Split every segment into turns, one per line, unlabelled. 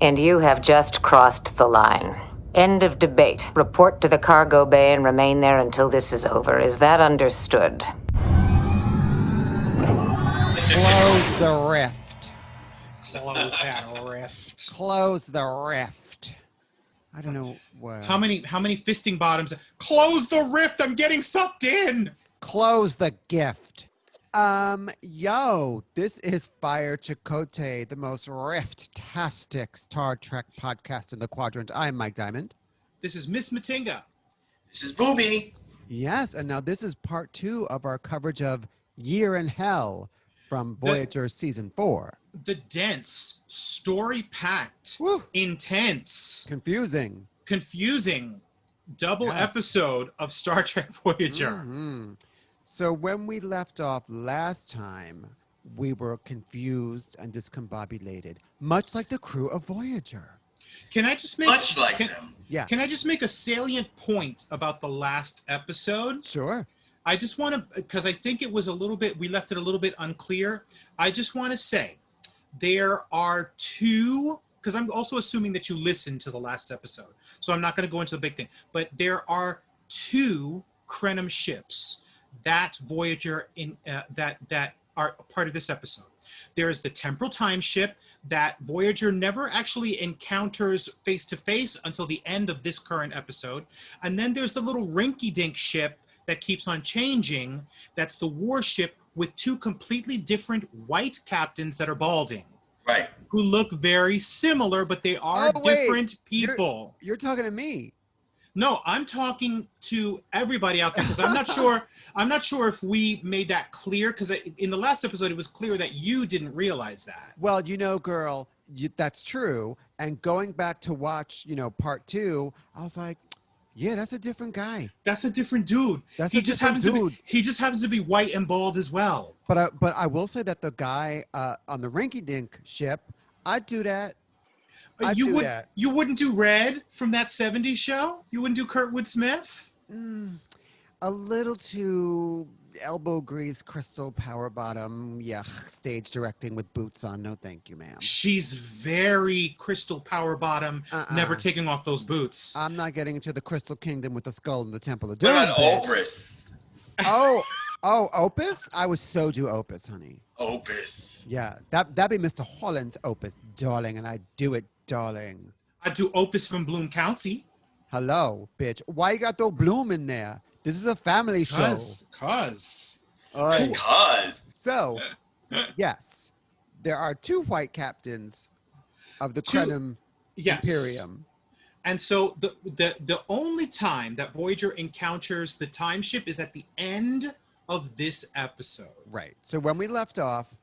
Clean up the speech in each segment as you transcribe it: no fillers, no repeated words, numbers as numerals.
And you have just crossed the line. End of debate. Report to the cargo bay and remain there until this is over. Is that understood?
Close the rift.
Close that rift.
Close the rift. I don't know what.
How many fisting bottoms? Close the rift. I'm getting sucked in.
Close the gift. This is Fire Chakotay, the most rift-tastic Star Trek podcast in the quadrant. I'm Mike Diamond.
This is Miss Matinga.
This is Booby.
Yes, and now this is part 2 of our coverage of Year in Hell from Voyager Season 4.
The dense, story-packed, intense, confusing double episode of Star Trek Voyager.
Mm-hmm. So when we left off last time, we were confused and discombobulated, much like the crew of Voyager.
Can I just make
them?
Yeah. Can I just make a salient point about the last episode?
Sure.
I just want to, because I think it was we left it a little bit unclear. I just want to say there are two, because I'm also assuming that you listened to the last episode, so I'm not going to go into the big thing, but there are two Krenim ships that Voyager that are a part of this episode. There is the temporal time ship that Voyager never actually encounters face to face until the end of this current episode, and then there's the little rinky-dink ship that keeps on changing. That's the warship with two completely different white captains that are balding,
right? Who
look very similar, but they are different people.
You're talking to me.
No, I'm talking to everybody out there because I'm not sure. I'm not sure if we made that clear, because in the last episode it was clear that you didn't realize that.
Well, girl, that's true. And going back to watch, part 2, I was like, yeah, that's a different guy.
That's a different dude. He just happens to be white and bald as well.
But I will say that the guy on the rinky-dink ship, I'd do that.
You wouldn't do Red from that 70s show? You wouldn't do Kurtwood Smith?
A little too elbow grease, crystal power bottom, stage directing with boots on. No, thank you, ma'am.
She's very crystal power bottom, never taking off those boots.
I'm not getting into the Crystal Kingdom with the skull and the Temple of Doom.
What about Opus?
Oh, Opus? I would so do Opus, honey.
Opus.
Yeah, that'd be Mr. Holland's Opus, darling, and I'd do it, darling.
I'd do Opus from Bloom County.
Hello, bitch. Why you got throw Bloom in there? This is a family show.
Cause.
So, yes, there are two white captains of the Krenim Imperium.
And so the only time that Voyager encounters the time ship is at the end of this episode.
Right. So when we left off,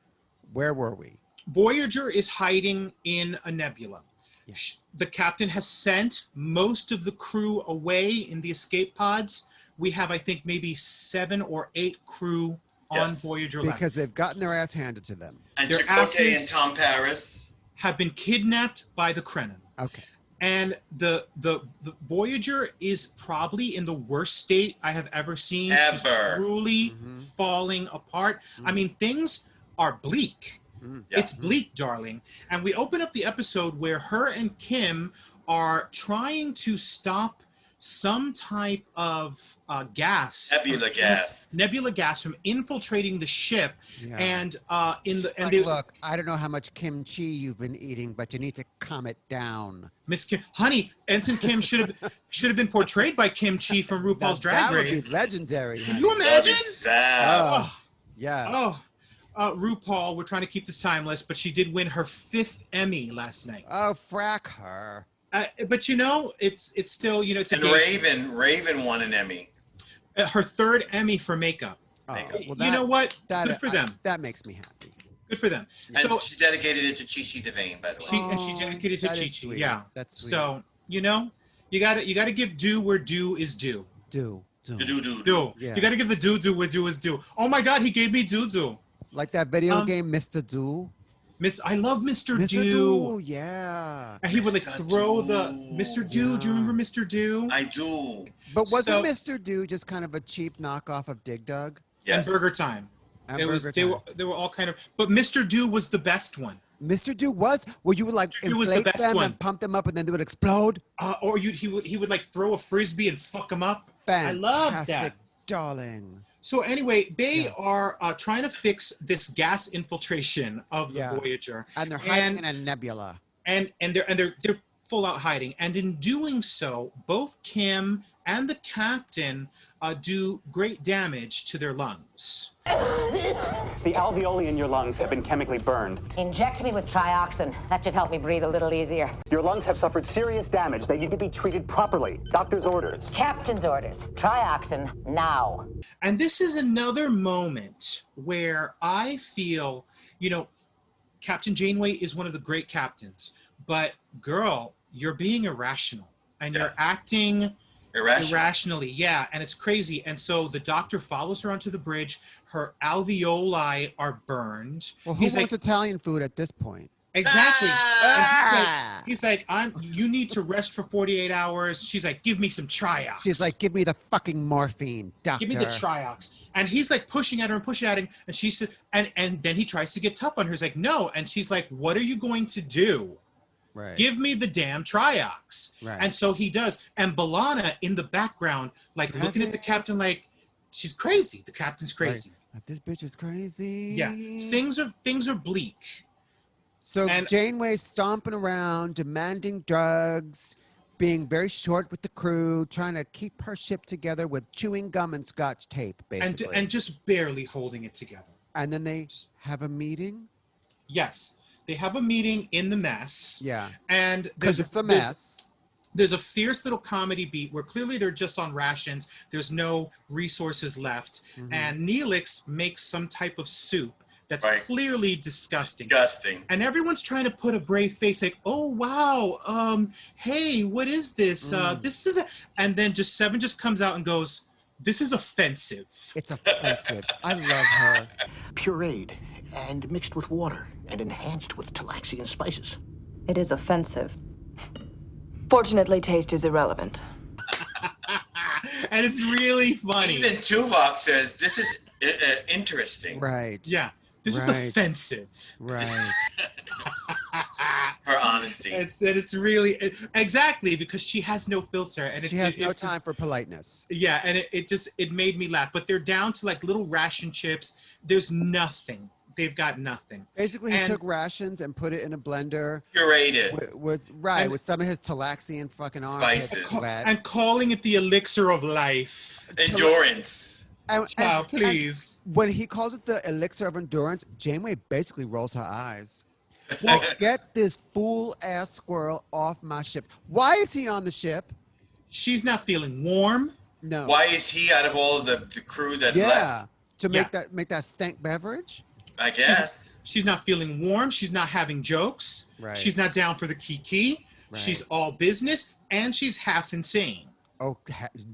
where were we?
Voyager is hiding in a nebula. Yes. The captain has sent most of the crew away in the escape pods. We have, I think, maybe 7 or 8 crew on Voyager left.
Because they've gotten their ass handed to them.
And Chakotay and Paris
have been kidnapped by the Krenim.
Okay.
And the Voyager is probably in the worst state I have ever seen. She's truly falling apart. I mean, things are bleak. It's bleak, darling. And we open up the episode where her and Kim are trying to stop some type of nebula gas from infiltrating the ship. And
look, I don't know how much kimchi you've been eating, but you need to calm it down.
Miss Kim, honey, Ensign Kim should have been portrayed by Kim Chi from RuPaul's Drag Race.
That would be legendary.
Can you imagine?
Yeah.
RuPaul, we're trying to keep this timeless, but she did win her 5th Emmy last night.
Oh, frack her.
But it's still, it's
and Raven won an Emmy.
Her 3rd Emmy for makeup.
Well,
you know what? Good for them.
That makes me happy.
Good for them.
And so she dedicated it to Chi-Chi DeVane, by the way.
And she dedicated it to Chi-Chi. Yeah.
That's sweet.
So, you gotta give due where due is due.
Do.
Yeah. You gotta give the due where due is due. Oh my God, he gave me doo.
Like that video game, Mr. Do.
I love Mr.
Mr.
Do.
Yeah.
And he would throw the Mr. Do. Do you remember Mr. Do?
I do.
But wasn't Mr. Do just kind of a cheap knockoff of Dig Dug?
Yes. And Burger Time. They were all kind of. But Mr. Do was the best one.
Mr. Do was where you would like
Mr. Do was the
inflate
best
them
one.
and pump them up and then they would explode.
Or he would like throw a frisbee and fuck him up. I love that.
Fantastic, darling.
So anyway, they are trying to fix this gas infiltration of the Voyager,
And they're hiding in a nebula.
And they're full out hiding. And in doing so, both Kim and the captain do great damage to their lungs.
The alveoli in your lungs have been chemically burned.
Inject me with trioxin. That should help me breathe a little easier.
Your lungs have suffered serious damage. They need to be treated properly. Doctor's orders.
Captain's orders. Trioxin now.
And this is another moment where I feel, Captain Janeway is one of the great captains, but girl, you're being irrational and you're acting irrationally. Yeah, and it's crazy. And so the doctor follows her onto the bridge. Her alveoli are burned.
Well, who wants Italian food at this point?
Exactly. He's like, you need to rest for 48 hours. She's like, give me some triox.
She's like, give me the fucking morphine, doctor.
Give me the triox. And he's like pushing at her and pushing at him. And she said, and then he tries to get tough on her. He's like, no. And she's like, what are you going to do?
Right.
Give me the damn triox.
Right.
And so he does. And B'Elanna in the background, like looking at the captain like, she's crazy. The captain's crazy.
Like, this bitch is crazy.
Yeah. Things are bleak.
So Janeway's stomping around, demanding drugs, being very short with the crew, trying to keep her ship together with chewing gum and scotch tape, basically.
And just barely holding it together.
And then they have a meeting?
Yes. They have a meeting in the mess.
Yeah.
And
because it's a mess.
There's a fierce little comedy beat where clearly they're just on rations. There's no resources left. Mm-hmm. And Neelix makes some type of soup that's clearly disgusting. And everyone's trying to put a brave face like, oh, wow. Hey, what is this? This is and then Seven just comes out and goes, this is offensive.
It's offensive. I love her.
Pureed and mixed with water and enhanced with Talaxian spices.
It is offensive. Fortunately, taste is irrelevant.
And it's really funny.
Even Tuvok says, this is interesting.
Right.
Yeah. This is offensive.
Right.
Her honesty.
It's really exactly because she has no filter and
she has no time for politeness.
Yeah, and it made me laugh. But they're down to like little ration chips. There's nothing. They've got nothing.
Basically, he took rations and put it in a blender.
Pureed
with some of his Talaxian fucking
spices.
And calling it the elixir of life.
Endurance.
Child, please.
When he calls it the elixir of endurance, Janeway basically rolls her eyes. Well, get this fool-ass squirrel off my ship. Why is he on the ship?
She's not feeling warm.
No.
Why is he out of all of the crew that left?
To make that stank beverage?
I guess.
She's not feeling warm. She's not having jokes.
Right.
She's not down for the kiki. Right. She's all business, and she's half insane.
Oh,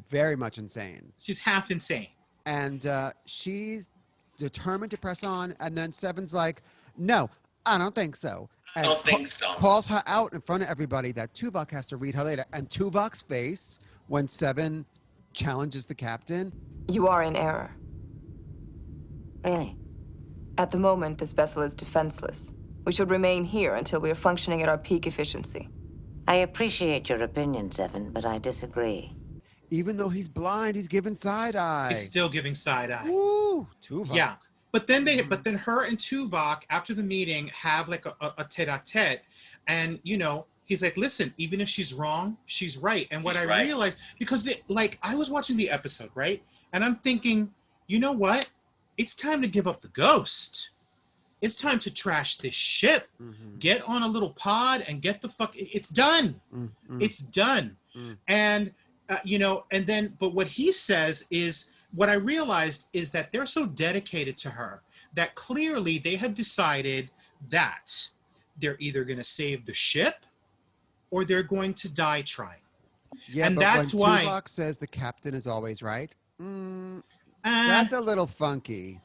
very much insane.
She's half insane.
And she's determined to press on, and then Seven's like, no, I don't think so. And
I don't think so.
Calls her out in front of everybody that Tuvok has to read her later. And Tuvok's face when Seven challenges the captain.
You are in error.
Really?
At the moment, this vessel is defenseless. We should remain here until we are functioning at our peak efficiency.
I appreciate your opinion, Seven, but I disagree.
Even though he's blind, he's giving side eye.
He's still giving side eye.
Ooh, Tuvok.
Yeah. But then her and Tuvok after the meeting have like a tete-a-tete, and he's like, listen, even if she's wrong, she's right. And what I realized, because I was watching the episode, right? And I'm thinking, you know what? It's time to give up the ghost. It's time to trash this ship. Mm-hmm. Get on a little pod and get the fuck. It's done. Mm-hmm. It's done. Mm-hmm. And but what he says is, what I realized is that they're so dedicated to her that clearly they have decided that they're either going to save the ship or they're going to die trying.
Yeah, and that's why Tuvok says the captain is always right. That's a little funky.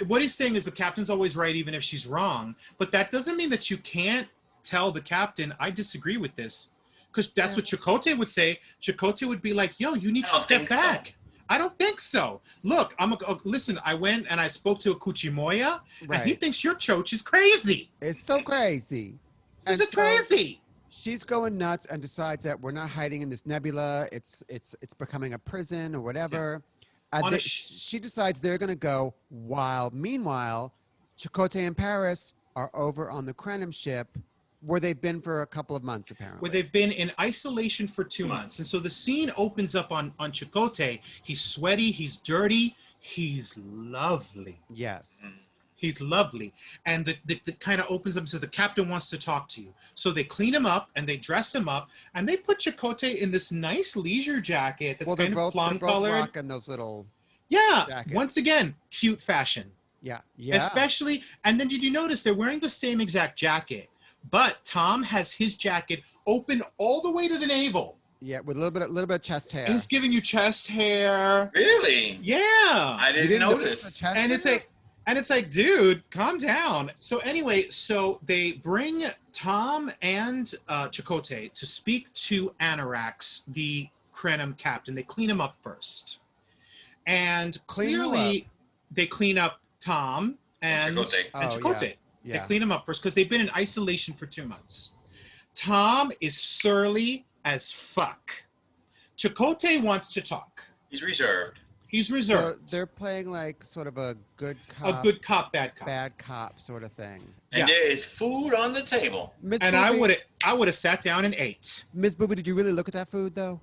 What he's saying is the captain's always right, even if she's wrong. But that doesn't mean that you can't tell the captain, I disagree with this. Because that's what Chakotay would say. Chakotay would be like, yo, you need to step back. I don't think so. Look, listen, I went and I spoke to a Kuchimoya, and he thinks your choach is crazy.
It's so crazy.
It's just crazy.
She's going nuts and decides that we're not hiding in this nebula. It's becoming a prison or whatever. And she decides they're going to go meanwhile, Chakotay and Paris are over on the Krenim ship where they've been for a couple of months, apparently.
Where they've been in isolation for 2 months. And so the scene opens up on Chakotay. He's sweaty. He's dirty. He's lovely.
Yes.
He's lovely. And the kind of opens up, so the captain wants to talk to you. So they clean him up and they dress him up and they put Chakotay in this nice leisure jacket that's kind of plum colored.
They're both rocking those little jackets.
Once again, cute fashion.
Yeah.
Especially, and then did you notice they're wearing the same exact jacket, but Tom has his jacket open all the way to the navel.
Yeah, with a little bit of chest hair.
He's giving you chest hair.
Really?
Yeah.
I didn't notice.
And it's like, dude, calm down. So anyway, so they bring Tom and Chakotay to speak to Anarax, the Krenim captain. They clean him up first. And clearly they clean up Tom and Chakotay.
Yeah.
They clean him up first because they've been in isolation for 2 months. Tom is surly as fuck. Chakotay wants to talk.
He's reserved.
So
they're playing like sort of a good cop.
A good cop, bad cop.
Bad cop sort of thing.
And there is food on the table.
I would have sat down and ate.
Miss Booby, did you really look at that food though?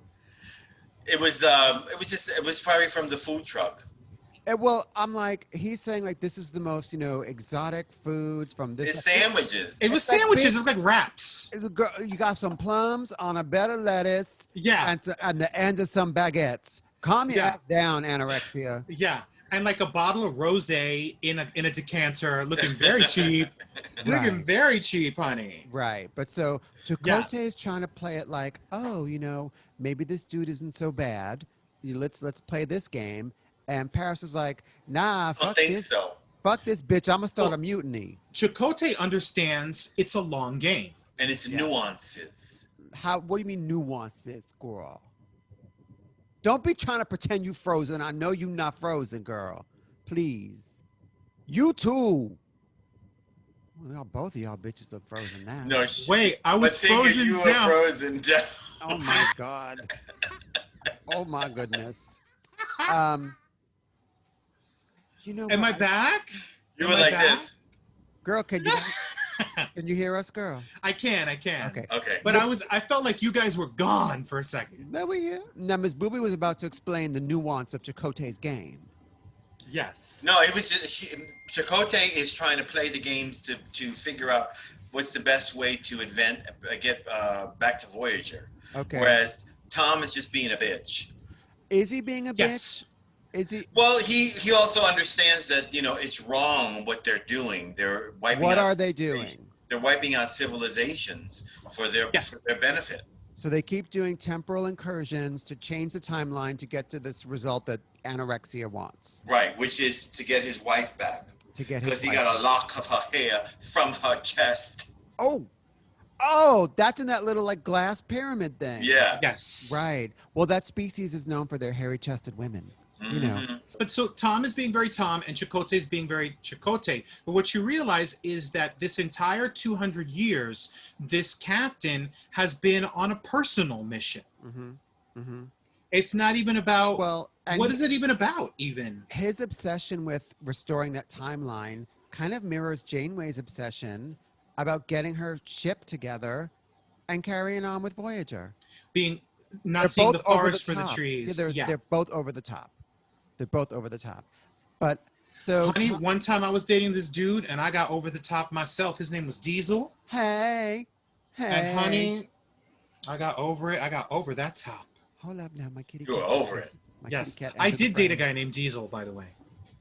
It was probably from the food truck.
Well, I'm like, he's saying like this is the most, exotic foods from this.
It's sandwiches.
It was sandwiches. It was like wraps.
You got some plums on a bed of lettuce.
Yeah.
And the ends of some baguettes. Calm your ass down, anorexia.
Yeah. And like a bottle of rosé in a decanter, looking very cheap. Looking very cheap, honey.
Right. But so Chakotay is trying to play it like, oh, maybe this dude isn't so bad. Let's play this game. And Paris is like, nah, fuck this. Fuck this bitch. I'm gonna start a mutiny.
Chakotay understands it's a long game.
And it's nuances.
What do you mean nuances, girl? Don't be trying to pretend you frozen. I know you not frozen, girl. Please. You too. Well, both of y'all bitches look frozen now.
No,
wait, I was frozen
you
down.
Were frozen down.
Oh my God. Oh my goodness.
Am I back?
You were like this.
Girl, can you hear us, girl?
I can.
Okay.
But I felt like you guys were gone for a second.
There we are. Now, Miss Booby was about to explain the nuance of Chakotay's game.
Yes.
No, it was just, Chakotay is trying to play the games to figure out what's the best way to get back to Voyager.
Okay.
Whereas Tom is just being a bitch.
Is he being a bitch? Is he?
Well, he also understands that it's wrong what they're doing. They're wiping.
What are they doing?
They're wiping out civilizations for their benefit.
So they keep doing temporal incursions to change the timeline to get to this result that anorexia wants.
Right, which is to get his wife back. Because he got a lock of her hair from her chest.
Oh, that's in that little like glass pyramid thing.
Yeah.
Yes.
Right. Well, that species is known for their hairy-chested women.
But so Tom is being very Tom and Chakotay is being very Chakotay. But what you realize is that this entire 200 years, this captain has been on a personal mission. It's not even about, what is it even about even?
His obsession with restoring that timeline kind of mirrors Janeway's obsession about getting her ship together and carrying on with Voyager.
Not seeing the forest for the trees.
They're both over the top. They're both over the top. But so...
Honey, one time I was dating this dude and I got over the top myself. His name was Diesel.
Hey.
And honey, I got over it. I got over that top.
Hold up now, my kitty.
You were over it.
Yes. I did date a guy named Diesel, by the way.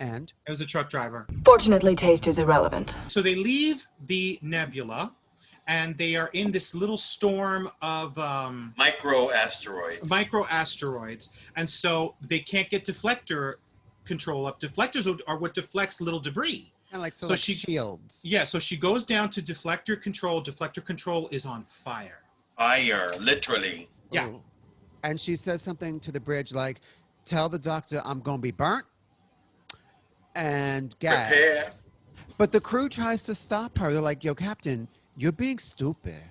And?
It was a truck driver.
Fortunately, taste is irrelevant.
So they leave the nebula and they are in this little storm of
micro asteroids.
And so they can't get deflector control up. Deflectors are what deflects little debris.
Kind of like shields.
Yeah, so she goes down to deflector control. Deflector control is on fire.
Fire, literally.
Yeah.
Ooh. And she says something to the bridge like, tell the doctor I'm gonna be burnt and gagged.
Prepare.
But the crew tries to stop her. They're like, yo, Captain, you're being stupid.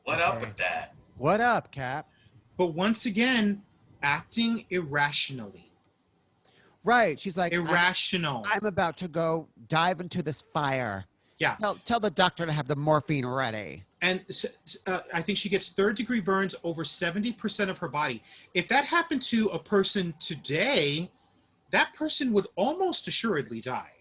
What up with that?
What up, Cap?
But once again, acting irrationally.
Right. She's like,
Irrational.
I'm about to go dive into this fire.
Yeah.
Tell the doctor to have the morphine ready.
And I think she gets third-degree burns over 70% of her body. If that happened to a person today, that person would almost assuredly die.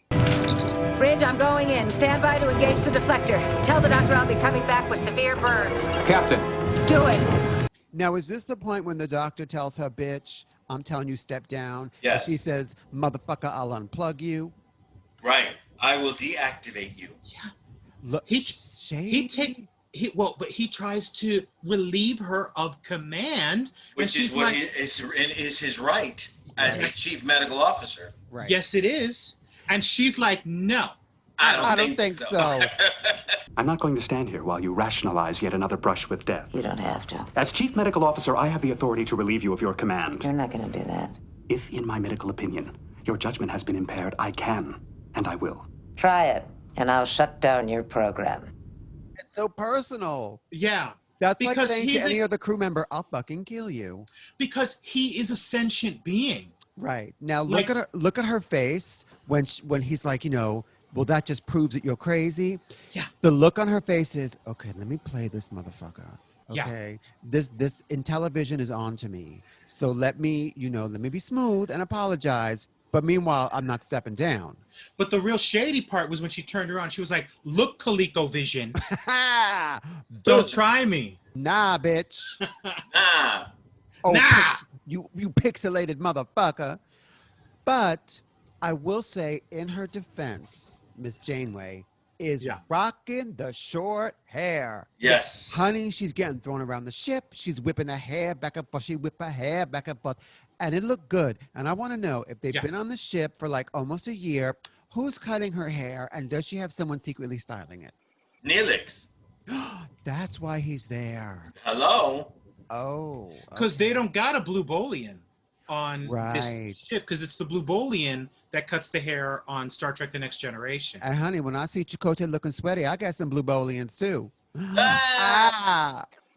Bridge, I'm going in. Stand by to engage the deflector. Tell the doctor I'll be coming back with severe burns.
Captain.
Do it.
Now, is this the point when the doctor tells her, bitch, I'm telling you, step down?
Yes.
And she says, motherfucker, I'll unplug you.
Right. I will deactivate you.
Yeah.
Look,
He tries to relieve her of command,
Which
and
is what is his right as the chief medical officer.
Right.
Yes, it is. And she's like, no.
I don't think so.
I'm not going to stand here while you rationalize yet another brush with death.
You don't have to.
As chief medical officer, I have the authority to relieve you of your command.
You're not going to do that.
If, in my medical opinion, your judgment has been impaired, I can, and I will.
Try it, and I'll shut down your program.
It's so personal.
Yeah.
That's
Because
like saying
he's
to any other crew member, I'll fucking kill you.
Because he is a sentient being.
Right. Now look at her face when he's like, well, that just proves that you're crazy.
Yeah.
The look on her face is, okay, let me play this motherfucker. Okay.
Yeah.
This in television is on to me. So let me be smooth and apologize. But meanwhile, I'm not stepping down.
But the real shady part was when she turned around. She was like, look, ColecoVision, don't try me.
Nah, bitch.
Nah.
Oh,
Nah.
You pixelated motherfucker. But I will say, in her defense, Miss Janeway is rocking the short hair.
Yes.
Honey, she's getting thrown around the ship. She's whipping her hair back and forth. She whip her hair back and forth. And it looked good. And I want to know, if they've been on the ship for like almost a year, who's cutting her hair? And does she have someone secretly styling it?
Neelix.
That's why he's there.
Hello.
Oh.
Because they don't got a blue Bolian on
Right.
this ship, because it's the blue Bolian that cuts the hair on Star Trek The Next Generation.
And honey, when I see Chakotay looking sweaty, I got some blue Bolians too.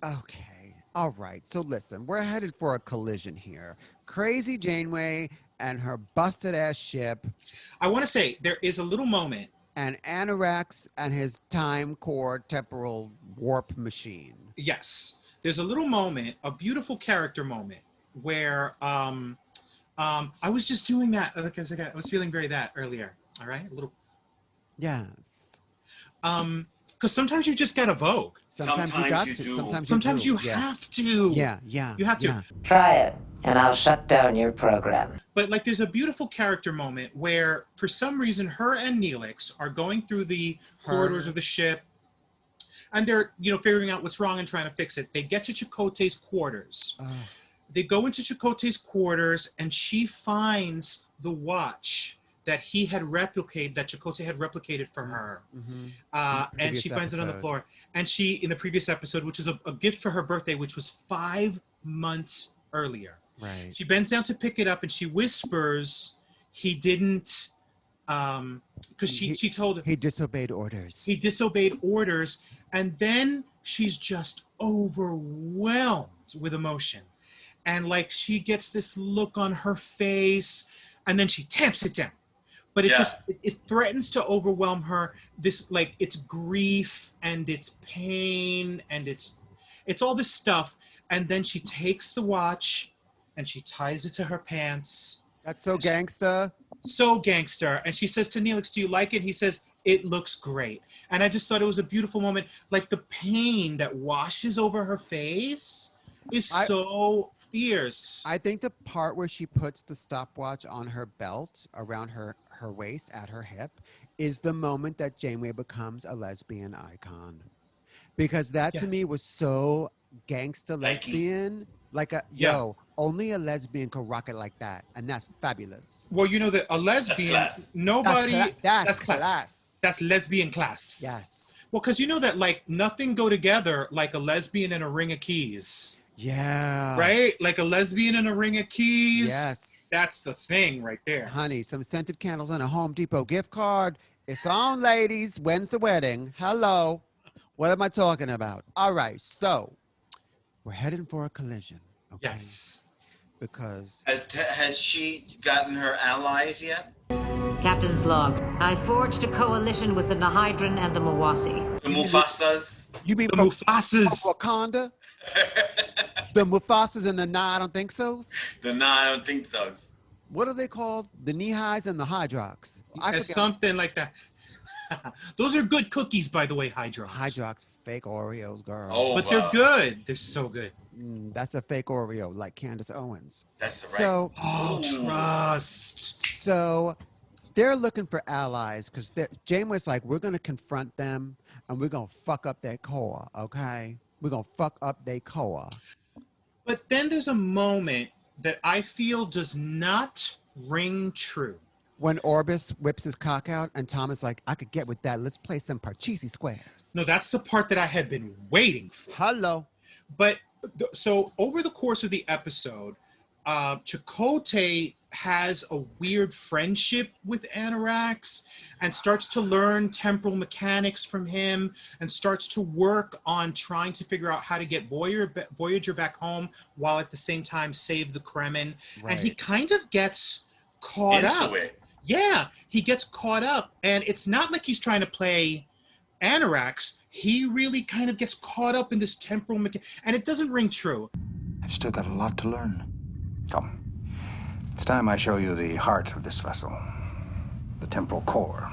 Okay. All right. So listen, we're headed for a collision here. Crazy Janeway and her busted ass ship.
I want to say there is a little moment.
And Anorax and his time core temporal warp machine.
Yes. There's a little moment, a beautiful character moment, where I was just doing that. Like I was feeling very that earlier. All right, a little.
Yes.
Because sometimes you just gotta vogue.
Sometimes you got
you
to.
do.
Sometimes you
Yeah.
have to.
Yeah.
You have to.
Yeah.
Try it, and I'll shut down your program.
But like, there's a beautiful character moment where, for some reason, her and Neelix are going through the corridors of the ship, and they're figuring out what's wrong and trying to fix it. They get to Chakotay's quarters. They go into Chakotay's quarters, and she finds the watch that he had replicated, that Chakotay had replicated for her. And she finds it on the floor. And she, in the previous episode, which is a gift for her birthday, which was 5 months earlier.
Right.
She bends down to pick it up, and she whispers, he didn't, because she told him.
He disobeyed orders.
He disobeyed orders. And then she's just overwhelmed with emotion. And like, she gets this look on her face, and then she tamps it down. But it threatens to overwhelm her. This, like, it's grief and it's pain and it's all this stuff. And then she takes the watch and she ties it to her pants.
That's so gangsta.
So gangster. And she says to Neelix, do you like it? He says, it looks great. And I just thought it was a beautiful moment. Like, the pain that washes over her face is so fierce.
I think the part where she puts the stopwatch on her belt around her waist at her hip is the moment that Janeway becomes a lesbian icon. Because that to me was so gangsta lesbian. Like only a lesbian could rock it like that. And that's fabulous.
Well, you know that a lesbian, that's class. That's lesbian class.
Yes.
Well, because you know that, like, nothing go together like a lesbian and a ring of keys.
Yeah.
Right? Like a lesbian in a ring of keys.
Yes.
That's the thing right there.
Honey, some scented candles and a Home Depot gift card. It's on, ladies. When's the wedding? Hello. What am I talking about? All right, so we're heading for a collision. Okay?
Yes.
Because
Has she gotten her allies yet?
Captain's log. I forged a coalition with the Nahydran and the Mawasi.
The Mufasas?
you mean
The
from
Mufasas.
Wakanda? The Mufasas and the I don't think so's?
I don't think so.
What are they called? The Nehis and the Hydrox. I forget.
Something like that. Those are good cookies, by the way, Hydrox.
Hydrox, fake Oreos, girl.
Oh,
But they're good. They're so good.
That's a fake Oreo, like Candace Owens.
That's the right.
So,
Oh, trust.
so they're looking for allies because Janeway's like, we're going to confront them and we're going to fuck up their core, okay? We're going to fuck up their core.
But then there's a moment that I feel does not ring true.
When Orbis whips his cock out and Tom is like, I could get with that. Let's play some Parcheesi squares.
No, that's the part that I had been waiting for.
Hello.
But so over the course of the episode, Chakotay has a weird friendship with Anorax and starts to learn temporal mechanics from him and starts to work on trying to figure out how to get Voyager back home while at the same time save the Kremen.
Right.
And he kind of gets caught up.
Into it.
Yeah, he gets caught up. And it's not like he's trying to play Anorax. He really kind of gets caught up in this temporal mechanics. And it doesn't ring true.
I've still got a lot to learn. Come. It's time I show you the heart of this vessel. The temporal core.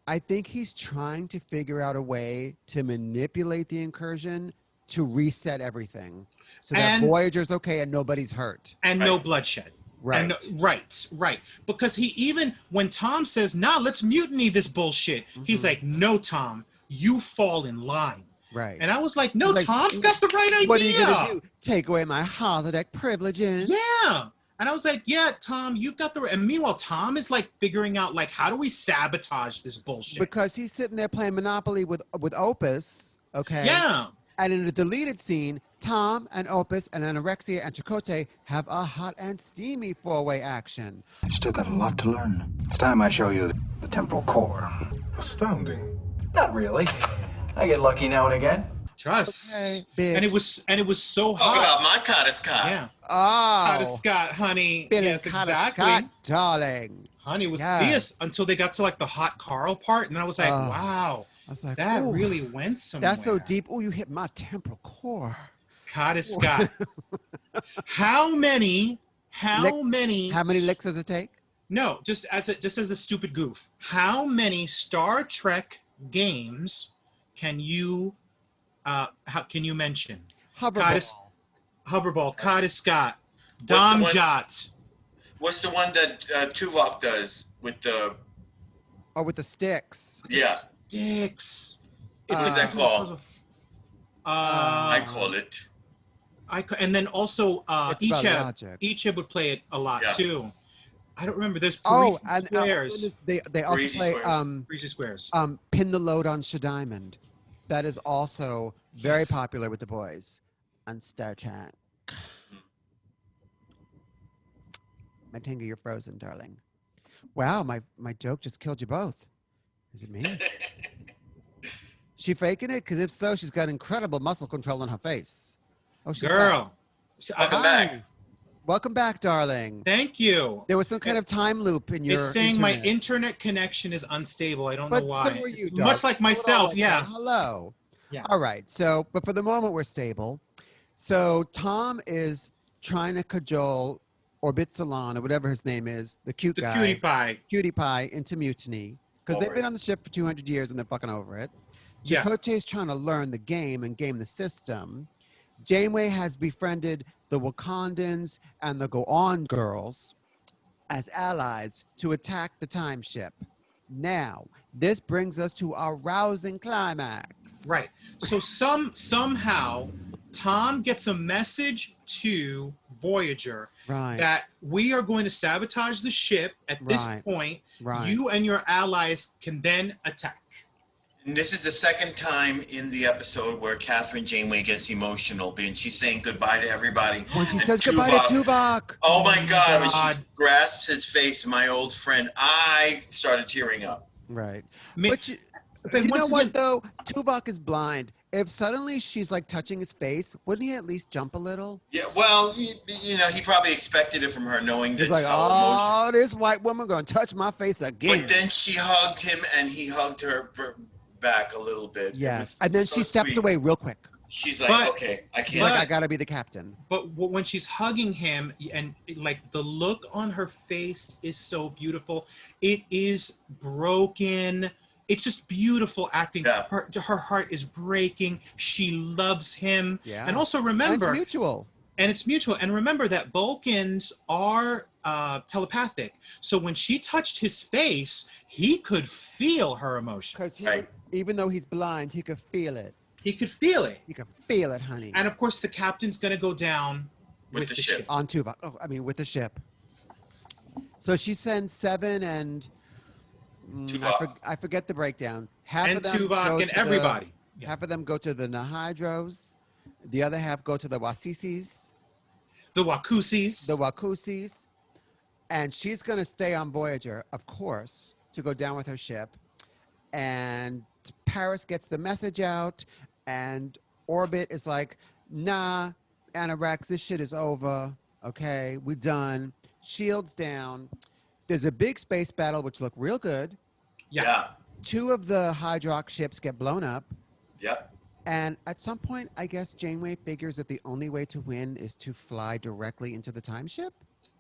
I think he's trying to figure out a way to manipulate the incursion to reset everything so that Voyager's okay and nobody's hurt.
And no bloodshed.
Right.
And right. Because he even, when Tom says, nah, let's mutiny this bullshit, he's like, no, Tom, you fall in line.
Right.
And I was like, no, Tom's got the right idea.
What are you going to do? Take away my holodeck privileges?
Yeah. And I was like, yeah, Tom, you've got the right. And meanwhile, Tom is like figuring out, like, how do we sabotage this bullshit?
Because he's sitting there playing Monopoly with Opus, okay?
Yeah.
And in a deleted scene, Tom and Opus and Anorexia and Chakotay have a hot and steamy four-way action.
I've still got a lot to learn. It's time I show you the temporal core.
Astounding.
Not really. I get lucky now and again.
Trust.
Okay,
and it was so
Talk
hot.
about my Carter Scott.
Yeah.
Oh.
Carter Scott, honey.
Feeling
Yes,
Carter
exactly.
Scott, darling.
Honey was
Yes.
fierce until they got to like the hot Carl part, and I was like, wow,
I was like,
that
ooh,
really went somewhere.
that's so deep. Oh, you hit my temporal core.
Carter Scott. How many
licks does it take?
No, just as a stupid goof. How many Star Trek games can you mention? Hoverball, Carter Scott, Domjot.
What's the one that Tuvok does with the?
Oh, with the sticks.
Yeah.
Sticks.
What's that called? I call it.
And then also
Icheb.
Icheb would play it a lot too. I don't remember. There's
and
squares.
They also play
Greasy squares.
Pin the Load on Shadiamond. That is also very popular with the boys on Star Trek. My Tinga, you're frozen, darling. Wow, my joke just killed you both. Is it me? She faking it? Because if so, she's got incredible muscle control on her face. Oh, she's
Girl.
Welcome back.
Welcome back, darling.
Thank you.
There was some kind of time loop in your
It's saying
internet.
my internet connection is unstable. I don't know why.
So are you,
It's
darling.
much like myself, yeah.
Hello.
Yeah.
All right. So, but for the moment, we're stable. So Tom is trying to cajole Orbit Salon or whatever his name is, the cute guy.
Cutie pie.
Into mutiny. Because they've been on the ship for 200 years and they're fucking over it.
Yeah.
Chakotay's trying to learn the game and game the system. Janeway has befriended the Wakandans and the Go-On girls as allies to attack the time ship. Now, this brings us to our rousing climax.
Right. So somehow Tom gets a message to Voyager that we are going to sabotage the ship at this point.
Right.
You and your allies can then attack.
And this is the second time in the episode where Catherine Janeway gets emotional, and she's saying goodbye to everybody.
When she
And
says goodbye to Tuvok.
Oh my God! When she grasps his face, my old friend, I started tearing up.
Right.
But
You know what
again,
though? Tuvok is blind. If suddenly she's like touching his face, wouldn't he at least jump a little?
Yeah, well, you know, he probably expected it from her, knowing
He's
that
like,
how emotional.
oh, this white woman gonna touch my face again.
But then she hugged him, and he hugged her back a little bit.
Yes, and then she steps away real quick.
She's like, okay, I can't.
Like, I gotta be the captain.
But when she's hugging him, and like the look on her face is so beautiful. It is broken. It's just beautiful acting.
Yeah.
Her heart is breaking. She loves him.
Yeah.
And also remember,
And it's mutual.
And it's mutual. And remember that Vulcans are telepathic. So when she touched his face, he could feel her emotion.
Because even though he's blind, he could feel it.
He could feel it.
He could feel it, honey.
And of course, the captain's going to go down with the ship.
On Tuvok. Oh, I mean, with the ship. So she sends Seven and I forget the breakdown. Half
And
of them
Tuvok
go
and
to
everybody.
The, half of them go to the Nahydros. The other half go to the Wasisis.
The Wakusis.
The Wakusis. And she's going to stay on Voyager, of course, to go down with her ship. And Paris gets the message out. And Orbit is like, nah, Anorax, this shit is over. Okay, we're done. Shields down. There's a big space battle, which looked real good.
Yeah.
2 of the Hydrox ships get blown up.
Yep.
And at some point, I guess Janeway figures that the only way to win is to fly directly into the time ship.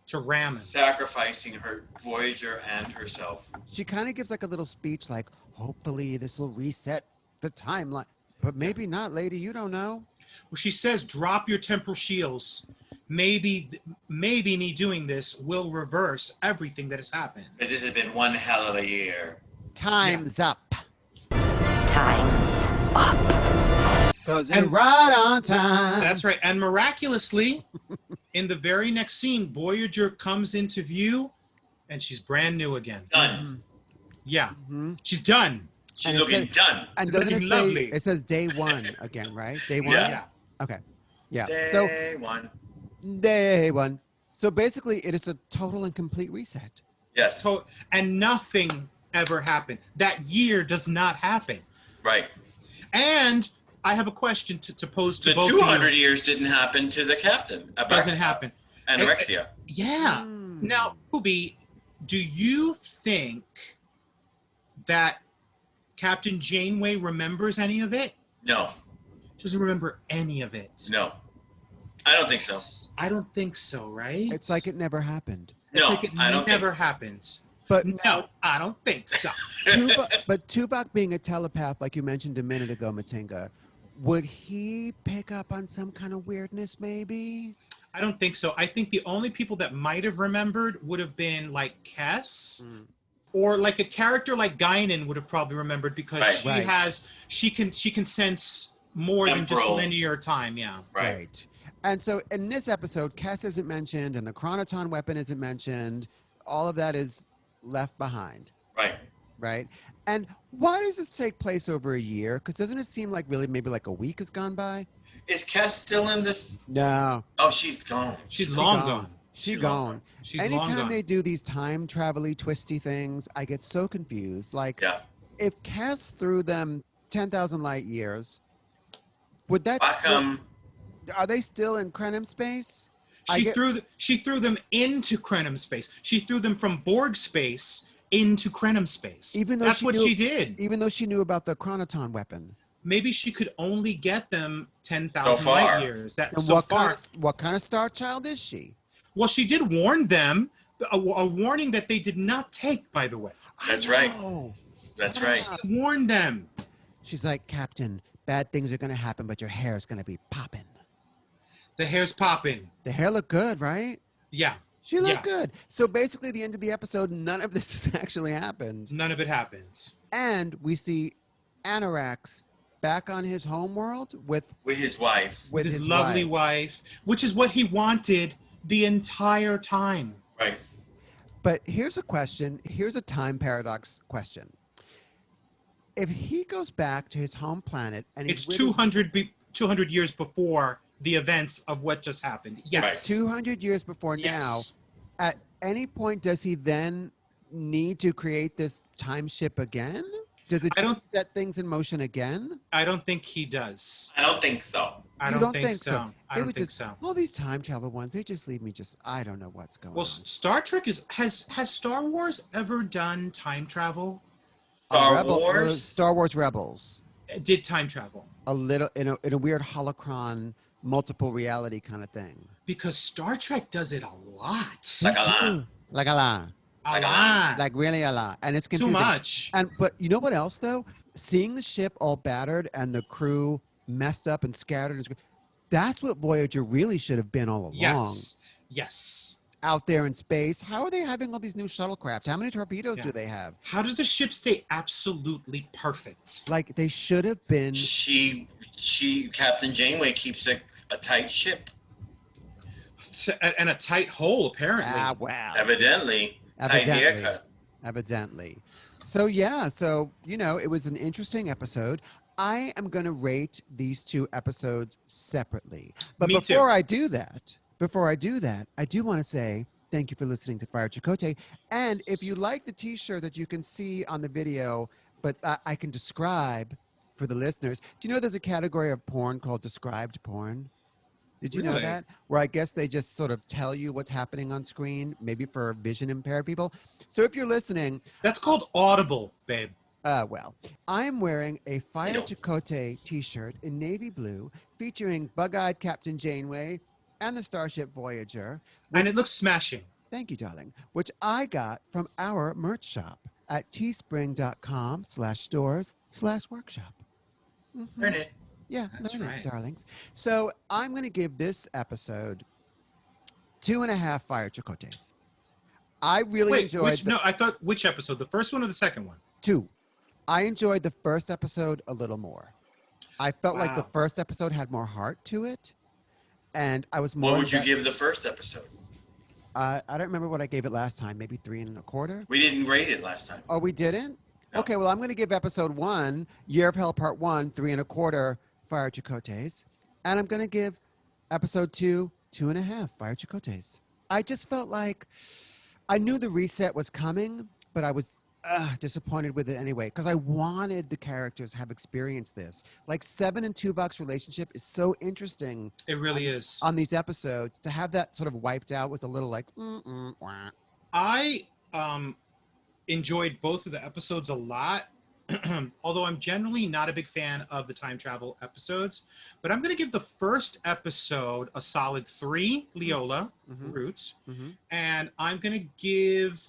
To ram him.
Sacrificing her Voyager and herself.
She kind of gives like a little speech like, hopefully this will reset the timeline. But maybe not, lady. You don't know.
Well, she says, drop your temporal shields. Maybe me doing this will reverse everything that has happened.
This has been one hell of a year.
Time's up.
Time's up.
And right on time.
That's right. And miraculously, in the very next scene, Voyager comes into view, and she's brand new again.
Done.
Yeah. She's done.
She's looking done.
And
She's
doesn't
looking
it say,
lovely.
it says day 1 again, right? Day 1?
Yeah.
Okay. Yeah.
Day 1.
Day 1. So basically, it is a total and complete reset.
Yes.
And nothing ever happened. That year does not happen.
Right.
And I have a question to pose to
The
both
200
of you.
years didn't happen to the captain.
Doesn't happen.
Anorexia.
Yeah. Now, Ruby, do you think that Captain Janeway remembers any of it?
No.
She doesn't remember any of it.
No. I don't think so.
I don't think so, right?
It's like it never happened.
No,
like it
I don't
never
think so.
happened.
But
No, I don't think so.
But Tuvok being a telepath, like you mentioned a minute ago, Matinga, would he pick up on some kind of weirdness, maybe?
I don't think so. I think the only people that might have remembered would have been like Kess, or like a character like Guinan would have probably remembered because she can sense more than just linear time. Yeah.
Right. And so in this episode, Kess isn't mentioned, and the chronoton weapon isn't mentioned. All of that is left behind.
Right.
Right. And why does this take place over a year? Because doesn't it seem like really maybe like a week has gone by?
Is Kess still in this?
No.
Oh, she's gone.
She's long gone.
She's gone.
She's long
Anytime
gone.
they do these time travel-y, twisty things, I get so confused. Like, if Kess threw them 10,000 light years, would that are they still in Krenim space?
She threw them into Krenim space. She threw them from Borg space into Krenim space.
Even though
that's what she did.
Even though she knew about the chronoton weapon.
Maybe she could only get them 10,000 light years.
What kind of star child is she?
Well, she did warn them, a warning that they did not take, by the way.
That's right. That's right.
She warned them.
She's like, Captain, bad things are going to happen, but your hair is going to be popping.
The hair's popping.
The hair looked good, right?
Yeah.
She looked good. So basically, the end of the episode, none of this has actually happened.
None of it happens.
And we see Anorax back on his homeworld with
his wife.
With his lovely wife, which is what he wanted the entire time.
Right.
But here's a question. Here's a time paradox question. if he goes back to his home planet and
It's
he's
200 years before the events of what just happened. Yes.
200 years before
Yes.
now, at any point does he then need to create this time ship again? Does it set things in motion again?
I don't think he does.
I don't think so.
I don't think so. I
It
don't
would
think
just,
so.
all these time travel ones, they just leave me I don't know what's going
Well,
on.
Star Trek has Star Wars ever done time travel?
Star Wars Rebels
did time travel
a little in a weird holocron, multiple reality kind of thing.
Because Star Trek does it a lot.
Like a lot.
Like a lot.
A lot.
Like really a lot. And it's confusing.
Too much.
But you know what else though? Seeing the ship all battered and the crew messed up and scattered. That's what Voyager really should have been all along.
Yes.
Out there in space. How are they having all these new shuttlecraft? How many torpedoes do they have?
How does the ship stay absolutely perfect?
Like they should have been.
Captain Janeway keeps a tight ship.
And a tight hole, apparently.
Wow.
Evidently. Tight haircut.
Evidently. So it was an interesting episode. I am going to rate these two episodes separately. But before I do that, I do want to say thank you for listening to Fire Chakotay. And if you like the T-shirt that you can see on the video, but I can describe for the listeners. Do you know there's a category of porn called described porn? Did you know that? Where I guess they just sort of tell you what's happening on screen, maybe for vision impaired people. So if you're listening.
That's called Audible, babe.
Well, I'm wearing a Fire Chakotay T-shirt in navy blue featuring bug-eyed Captain Janeway and the Starship Voyager.
And it looks smashing.
Thank you, darling. Which I got from our merch shop at teespring.com/stores/workshop.
Earn it.
Yeah,
that's right,
darlings. So I'm going to give this episode 2.5 Fire Chakotays. I really enjoyed.
I thought which episode? The first one or the second one?
2. I enjoyed the first episode a little more. I felt like the first episode had more heart to it, and I was more.
What would you give the first episode?
I don't remember what I gave it last time. Maybe 3.25.
We didn't rate it last time.
Oh, we didn't?
No.
Okay, well, I'm going to give episode 1, Year of Hell Part 1, 3.25 Fire Chakotays. And I'm going to give episode 2, 2.5 Fire Chakotays. I just felt like I knew the reset was coming, but I was disappointed with it anyway, because I wanted the characters to have experienced this. Like Seven and Tuvok's relationship is so interesting.
It really is.
On these episodes, to have that sort of wiped out was a little like, wah.
I enjoyed both of the episodes a lot, although I'm generally not a big fan of the time travel episodes. But I'm going to give the first episode a solid 3 Leola roots, and I'm going to give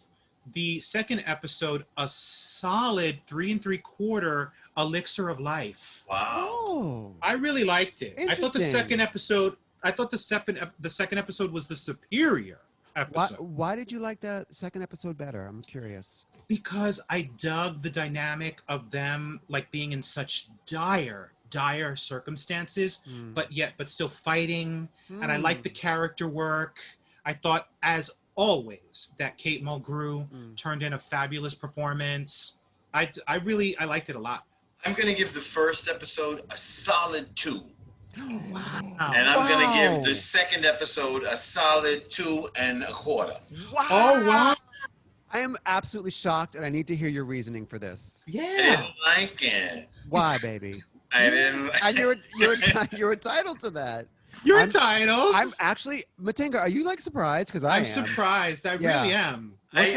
the second episode a solid 3 3/4 elixir of life.
Wow.
I really liked it. I thought the second episode was the superior episode.
Why did you like the second episode better? I'm curious.
Because I dug the dynamic of them like being in such dire circumstances, but still fighting. And I liked the character work. I thought, as always, that Kate Mulgrew turned in a fabulous performance. I liked it a lot.
I'm going to give the first episode a solid 2.
Wow.
And I'm going to give the second episode a solid 2.25.
Wow.
Oh, wow.
I am absolutely shocked, and I need to hear your reasoning for this.
Yeah.
I didn't like it.
Why, baby?
I didn't.
And you're entitled to that.
You're entitled.
I'm actually, Matinga, are you like surprised? Because I'm
surprised. I really am.
It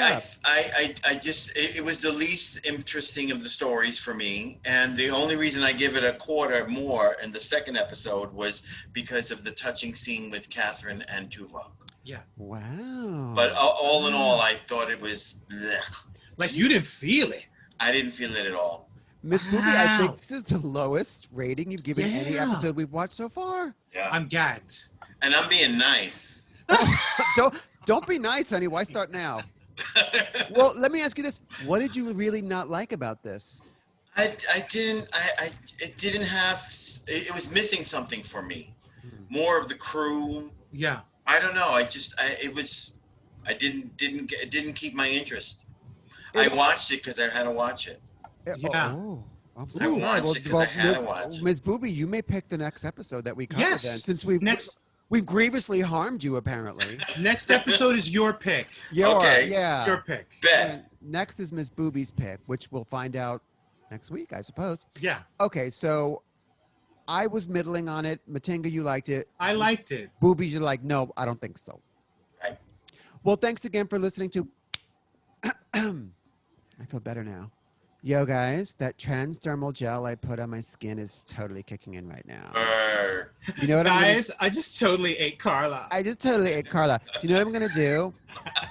was the least interesting of the stories for me. And the only reason I give it a quarter more in the second episode was because of the touching scene with Catherine and Tuvok.
Yeah.
Wow.
But all in all, I thought it was blech.
Like you didn't feel it.
I didn't feel it at all.
Miss Poopy, I think this is the lowest rating you've given any episode we've watched so far.
Yeah.
I'm gagged.
And I'm being nice.
Don't be nice, honey. Why start now? Well, let me ask you this. What did you really not like about this?
It was missing something for me. More of the crew.
Yeah.
I don't know. It didn't keep my interest. I watched it because I had to watch it.
Yeah.
I'm
I
sorry.
watched it 'cause I had to watch it.
Ms. Booby, you may pick the next episode that we cover
Yes.
then, since we've grievously harmed you, apparently.
Next episode is your pick.
Okay.
Yeah.
Your pick.
Bet.
And next is Ms. Booby's pick, which we'll find out next week, I suppose.
Yeah.
Okay, so I was middling on it. Matinga, you liked it.
I liked it.
Boobies, you're like, no, I don't think so.
Right.
Well, thanks again for listening to... I feel better now. Yo, guys, that transdermal gel I put on my skin is totally kicking in right now. You know what
Guys, I just totally ate Carla.
I just totally ate Carla. Do you know what I'm going to do?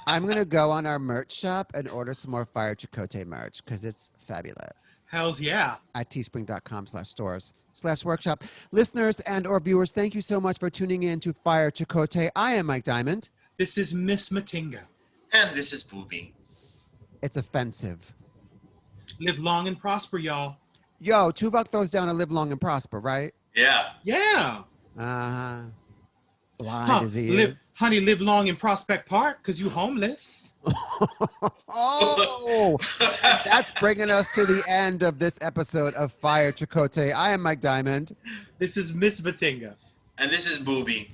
I'm going to go on our merch shop and order some more Fire Chakotay merch because it's fabulous.
Hells yeah.
At teespring.com/stores/workshop. Listeners and or viewers, thank you so much for tuning in to Fire Chakotay. I am Mike Diamond.
This is Miss Matinga.
And this is Booby.
It's offensive.
Live long and prosper, y'all.
Yo, Tuvok throws down a live long and prosper, right?
Yeah.
Yeah.
Uh-huh. Blind as he
live,
is.
honey, live long in Prospect Park because you homeless.
Oh, and that's bringing us to the end of this episode of Fire Chakotay. I am Mike Diamond.
This is Miss Matinga.
And this is Booby.